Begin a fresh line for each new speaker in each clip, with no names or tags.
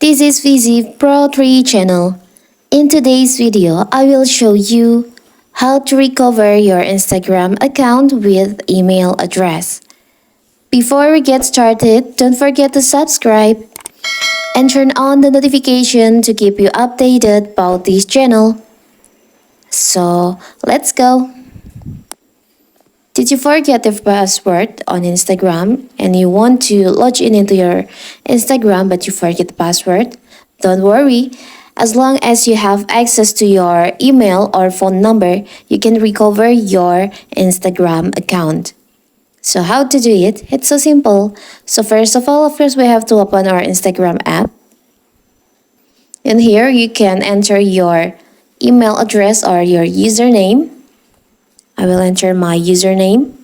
This is Vizi Pro 3 channel. In today's video, I will show you how to recover your Instagram account with email address. Before we get started, don't forget to subscribe and turn on the notification to keep you updated about this channel. So, let's go. Did you forget the password on Instagram and you want to log in into your Instagram but you forget the password? Don't worry. As long as you have access to your email or phone number, you can recover your Instagram account. So how to do it? It's so simple. So first of all, of course, we have to open our Instagram app. And here you can enter your email address or your username. I will enter my username.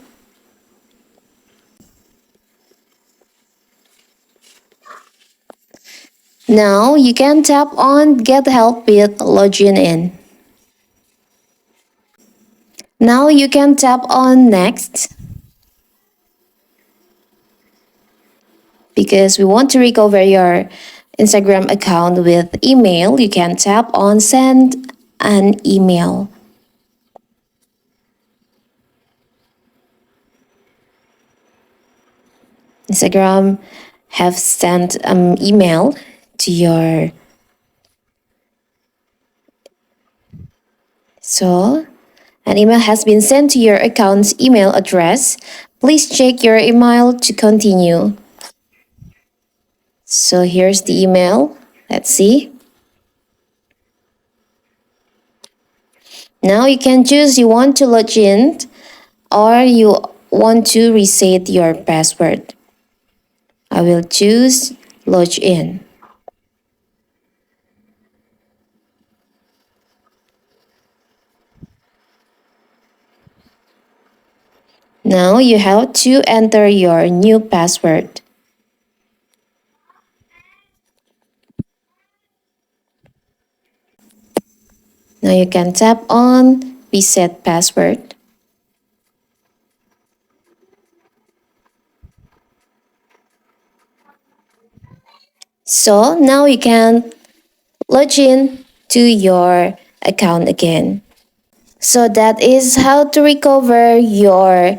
Now you can tap on Get Help with Login In. Now you can tap on Next because we want to recover your Instagram account with email. You can tap on Send an Email. Instagram have sent an email to your an email has been sent to your account's email address. Please check your email to continue. So here's the email. Let's see. Now you can choose you want to log in or you want to reset your password. I will choose log in. Now you have to enter your new password. Now you can tap on reset password. So now you can log in to your account again. So that is how to recover your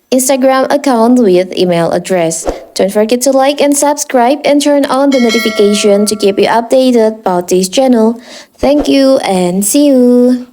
Instagram account with email address. Don't forget to like and subscribe and turn on the notification to keep you updated about this channel. Thank you and see you.